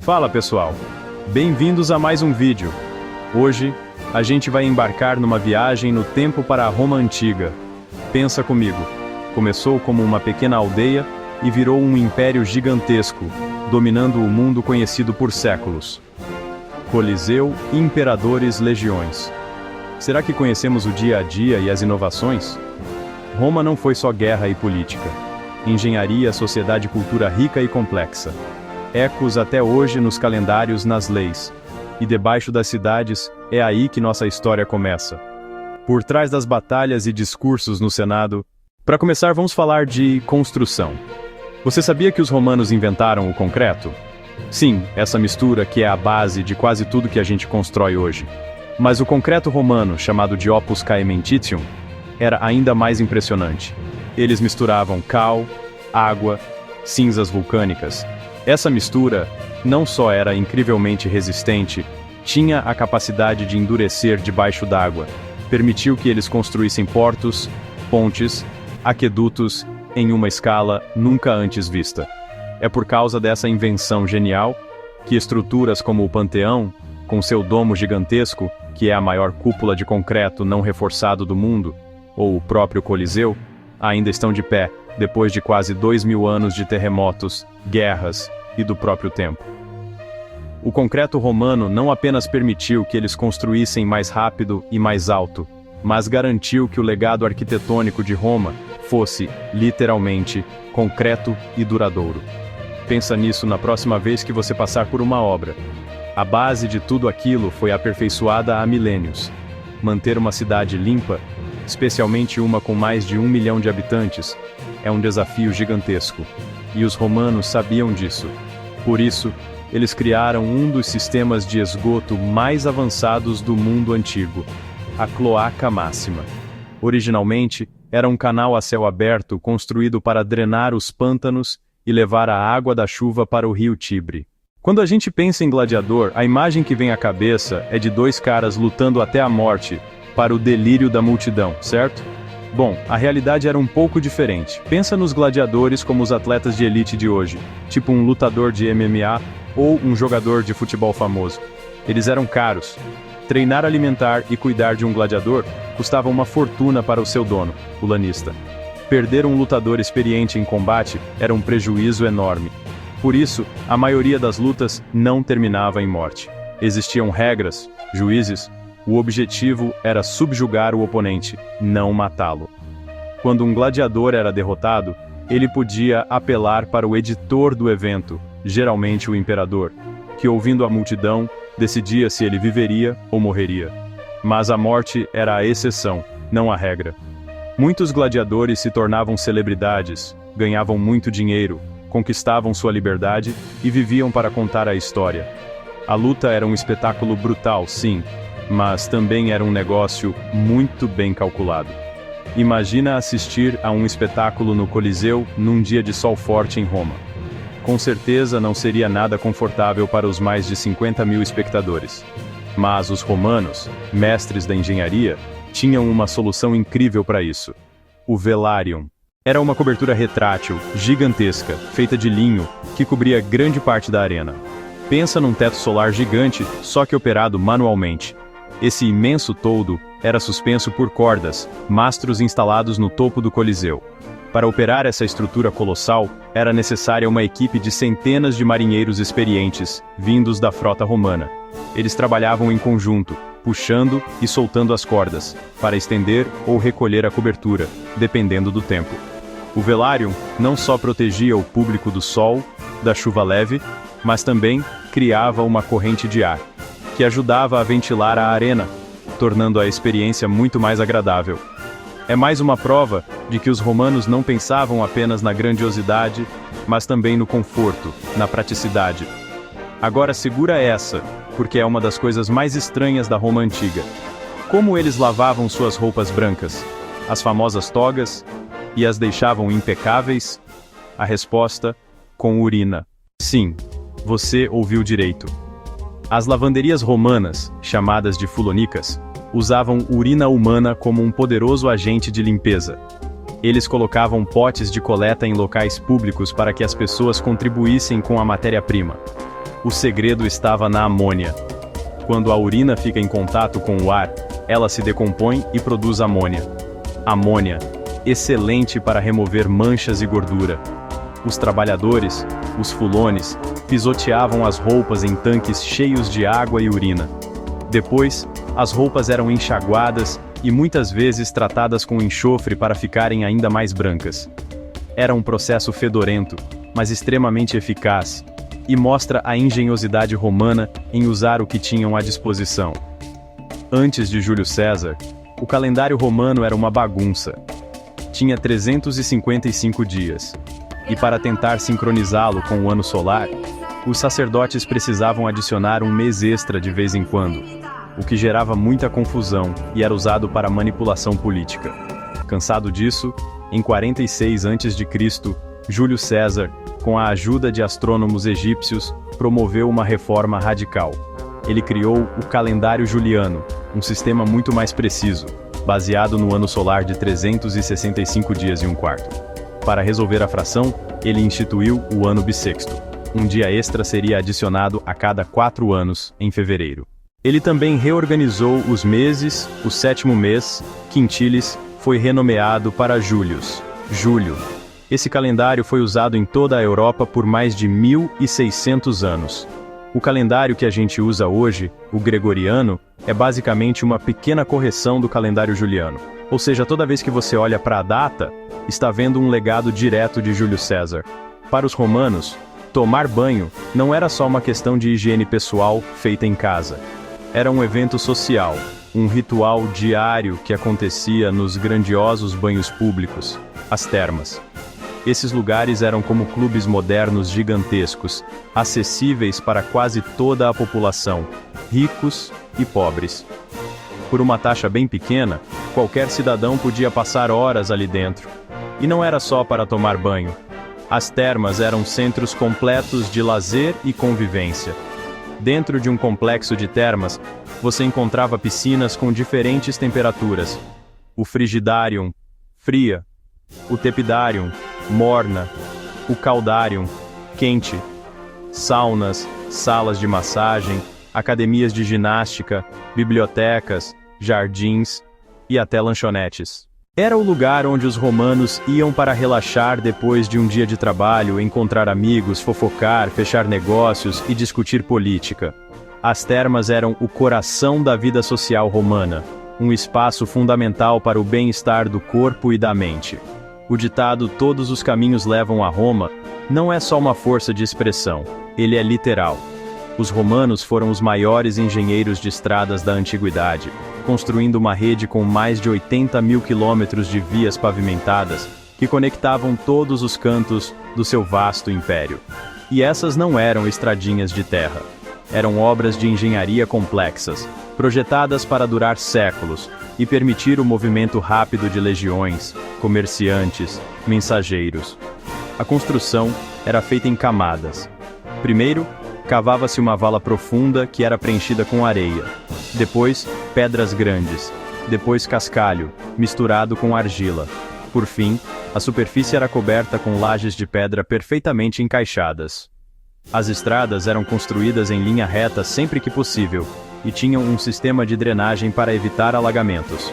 Fala pessoal, bem-vindos a mais um vídeo. Hoje, a gente vai embarcar numa viagem no tempo para a Roma Antiga. Pensa comigo, começou como uma pequena aldeia e virou um império gigantesco, dominando o mundo conhecido por séculos. Coliseu, imperadores, legiões. Será que conhecemos o dia a dia e as inovações? Roma não foi só guerra e política. Engenharia, sociedade e cultura rica e complexa. Ecos até hoje nos calendários, nas leis. E debaixo das cidades, é aí que nossa história começa. Por trás das batalhas e discursos no Senado. Para começar, vamos falar de construção. Você sabia que os romanos inventaram o concreto? Sim, essa mistura que é a base de quase tudo que a gente constrói hoje. Mas o concreto romano, chamado de Opus Caementitium, era ainda mais impressionante. Eles misturavam cal, água, cinzas vulcânicas. Essa mistura não só era incrivelmente resistente, tinha a capacidade de endurecer debaixo d'água, permitiu que eles construíssem portos, pontes, aquedutos, em uma escala nunca antes vista. É por causa dessa invenção genial que estruturas como o Panteão, com seu domo gigantesco, que é a maior cúpula de concreto não reforçado do mundo, ou o próprio Coliseu, ainda estão de pé, depois de quase 2000 anos de terremotos, guerras e do próprio tempo. O concreto romano não apenas permitiu que eles construíssem mais rápido e mais alto, mas garantiu que o legado arquitetônico de Roma fosse, literalmente, concreto e duradouro. Pensa nisso na próxima vez que você passar por uma obra. A base de tudo aquilo foi aperfeiçoada há milênios. Manter uma cidade limpa, especialmente uma com mais de 1 milhão de habitantes, é um desafio gigantesco. E os romanos sabiam disso. Por isso, eles criaram um dos sistemas de esgoto mais avançados do mundo antigo, a Cloaca Máxima. Originalmente, era um canal a céu aberto construído para drenar os pântanos e levar a água da chuva para o rio Tibre. Quando a gente pensa em gladiador, a imagem que vem à cabeça é de dois caras lutando até a morte, para o delírio da multidão, certo? Bom, a realidade era um pouco diferente. Pensa nos gladiadores como os atletas de elite de hoje, tipo um lutador de MMA ou um jogador de futebol famoso. Eles eram caros. Treinar, alimentar e cuidar de um gladiador custava uma fortuna para o seu dono, o lanista. Perder um lutador experiente em combate era um prejuízo enorme. Por isso, a maioria das lutas não terminava em morte. Existiam regras, juízes. O objetivo era subjugar o oponente, não matá-lo. Quando um gladiador era derrotado, ele podia apelar para o editor do evento, geralmente o imperador, que ouvindo a multidão, decidia se ele viveria ou morreria. Mas a morte era a exceção, não a regra. Muitos gladiadores se tornavam celebridades, ganhavam muito dinheiro, conquistavam sua liberdade e viviam para contar a história. A luta era um espetáculo brutal, sim, mas também era um negócio muito bem calculado. Imagina assistir a um espetáculo no Coliseu num dia de sol forte em Roma. Com certeza não seria nada confortável para os mais de 50 mil espectadores. Mas os romanos, mestres da engenharia, tinham uma solução incrível para isso. O velarium. Era uma cobertura retrátil, gigantesca, feita de linho, que cobria grande parte da arena. Pensa num teto solar gigante, só que operado manualmente. Esse imenso toldo era suspenso por cordas, mastros instalados no topo do Coliseu. Para operar essa estrutura colossal, era necessária uma equipe de centenas de marinheiros experientes, vindos da frota romana. Eles trabalhavam em conjunto, puxando e soltando as cordas, para estender ou recolher a cobertura, dependendo do tempo. O velarium não só protegia o público do sol, da chuva leve, mas também criava uma corrente de ar, que ajudava a ventilar a arena, tornando a experiência muito mais agradável. É mais uma prova de que os romanos não pensavam apenas na grandiosidade, mas também no conforto, na praticidade. Agora segura essa, porque é uma das coisas mais estranhas da Roma antiga. Como eles lavavam suas roupas brancas, as famosas togas, e as deixavam impecáveis? A resposta: com urina. Sim, você ouviu direito. As lavanderias romanas, chamadas de fulonicas, usavam urina humana como um poderoso agente de limpeza. Eles colocavam potes de coleta em locais públicos para que as pessoas contribuíssem com a matéria-prima. O segredo estava na amônia. Quando a urina fica em contato com o ar, ela se decompõe e produz amônia. Amônia, excelente para remover manchas e gordura. Os trabalhadores, os fulones, pisoteavam as roupas em tanques cheios de água e urina. Depois, as roupas eram enxaguadas e muitas vezes tratadas com enxofre para ficarem ainda mais brancas. Era um processo fedorento, mas extremamente eficaz, e mostra a engenhosidade romana em usar o que tinham à disposição. Antes de Júlio César, o calendário romano era uma bagunça. Tinha 355 dias, e para tentar sincronizá-lo com o ano solar, os sacerdotes precisavam adicionar um mês extra de vez em quando, o que gerava muita confusão e era usado para manipulação política. Cansado disso, em 46 a.C., Júlio César, com a ajuda de astrônomos egípcios, promoveu uma reforma radical. Ele criou o calendário juliano, um sistema muito mais preciso, baseado no ano solar de 365 dias e um quarto. Para resolver a fração, ele instituiu o ano bissexto. Um dia extra seria adicionado a cada 4 anos, em fevereiro. Ele também reorganizou os meses. O 7º mês, quintilis, foi renomeado para Július, julho. Esse calendário foi usado em toda a Europa por mais de 1.600 anos. O calendário que a gente usa hoje, o gregoriano, é basicamente uma pequena correção do calendário juliano. Ou seja, toda vez que você olha para a data, está vendo um legado direto de Júlio César. Para os romanos, tomar banho não era só uma questão de higiene pessoal feita em casa. Era um evento social, um ritual diário que acontecia nos grandiosos banhos públicos, as termas. Esses lugares eram como clubes modernos gigantescos, acessíveis para quase toda a população, ricos e pobres. Por uma taxa bem pequena, qualquer cidadão podia passar horas ali dentro. E não era só para tomar banho. As termas eram centros completos de lazer e convivência. Dentro de um complexo de termas, você encontrava piscinas com diferentes temperaturas. O frigidarium, fria. O tepidarium, morna. O caldarium, quente. Saunas, salas de massagem, academias de ginástica, bibliotecas, jardins e até lanchonetes. Era o lugar onde os romanos iam para relaxar depois de um dia de trabalho, encontrar amigos, fofocar, fechar negócios e discutir política. As termas eram o coração da vida social romana, um espaço fundamental para o bem-estar do corpo e da mente. O ditado "todos os caminhos levam a Roma" não é só uma força de expressão, ele é literal. Os romanos foram os maiores engenheiros de estradas da antiguidade, construindo uma rede com mais de 80 mil quilômetros de vias pavimentadas, que conectavam todos os cantos do seu vasto império. E essas não eram estradinhas de terra. Eram obras de engenharia complexas, projetadas para durar séculos, e permitir o movimento rápido de legiões, comerciantes, mensageiros. A construção era feita em camadas. Primeiro, cavava-se uma vala profunda que era preenchida com areia. Depois, pedras grandes. Depois, cascalho, misturado com argila. Por fim, a superfície era coberta com lajes de pedra perfeitamente encaixadas. As estradas eram construídas em linha reta sempre que possível, e tinham um sistema de drenagem para evitar alagamentos.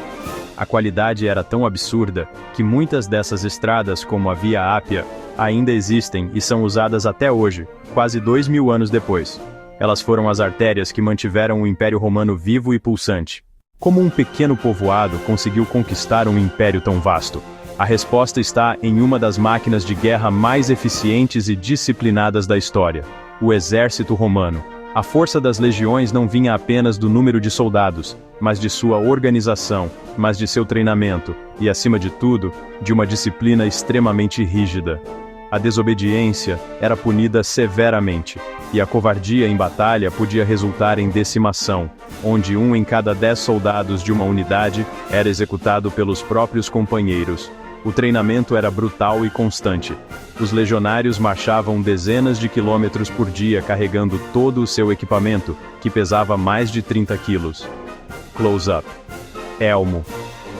A qualidade era tão absurda que muitas dessas estradas, como a Via Ápia, ainda existem e são usadas até hoje, quase 2000 anos depois. Elas foram as artérias que mantiveram o Império Romano vivo e pulsante. Como um pequeno povoado conseguiu conquistar um império tão vasto? A resposta está em uma das máquinas de guerra mais eficientes e disciplinadas da história: o exército romano. A força das legiões não vinha apenas do número de soldados, mas de sua organização, mas de seu treinamento, e acima de tudo, de uma disciplina extremamente rígida. A desobediência era punida severamente, e a covardia em batalha podia resultar em decimação, onde 1 em cada 10 soldados de uma unidade era executado pelos próprios companheiros. O treinamento era brutal e constante. Os legionários marchavam dezenas de quilômetros por dia carregando todo o seu equipamento, que pesava mais de 30 quilos. Close-up. Elmo.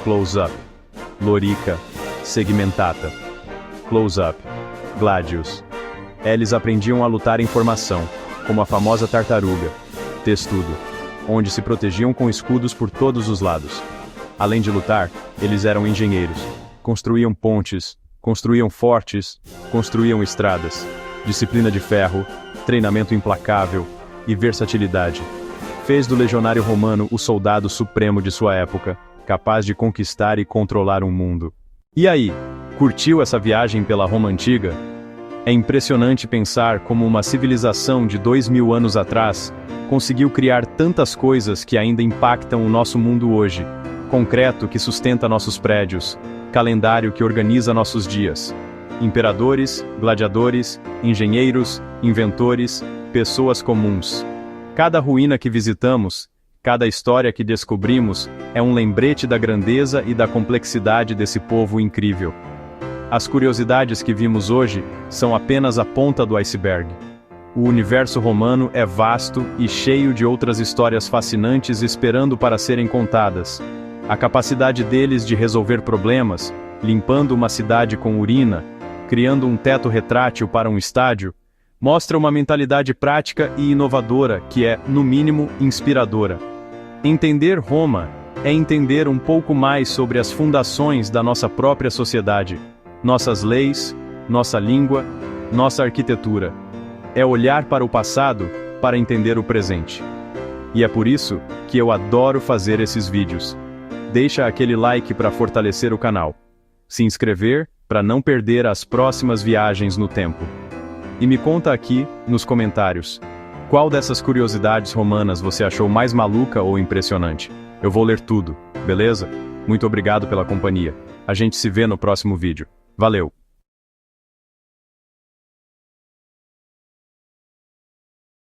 Close-up. Lorica. Segmentata. Close-up. Gladius. Eles aprendiam a lutar em formação, como a famosa tartaruga, testudo, onde se protegiam com escudos por todos os lados. Além de lutar, eles eram engenheiros. Construíam pontes, construíam fortes, construíam estradas. Disciplina de ferro, treinamento implacável e versatilidade fez do legionário romano o soldado supremo de sua época, capaz de conquistar e controlar um mundo. E aí, curtiu essa viagem pela Roma Antiga? É impressionante pensar como uma civilização de 2000 anos atrás conseguiu criar tantas coisas que ainda impactam o nosso mundo hoje. Concreto que sustenta nossos prédios, calendário que organiza nossos dias. Imperadores, gladiadores, engenheiros, inventores, pessoas comuns. Cada ruína que visitamos, cada história que descobrimos, é um lembrete da grandeza e da complexidade desse povo incrível. As curiosidades que vimos hoje são apenas a ponta do iceberg. O universo romano é vasto e cheio de outras histórias fascinantes esperando para serem contadas. A capacidade deles de resolver problemas, limpando uma cidade com urina, criando um teto retrátil para um estádio, mostra uma mentalidade prática e inovadora que é, no mínimo, inspiradora. Entender Roma é entender um pouco mais sobre as fundações da nossa própria sociedade, nossas leis, nossa língua, nossa arquitetura. É olhar para o passado para entender o presente. E é por isso que eu adoro fazer esses vídeos. Deixa aquele like para fortalecer o canal. Se inscrever para não perder as próximas viagens no tempo. E me conta aqui, nos comentários, qual dessas curiosidades romanas você achou mais maluca ou impressionante? Eu vou ler tudo, beleza? Muito obrigado pela companhia. A gente se vê no próximo vídeo. Valeu!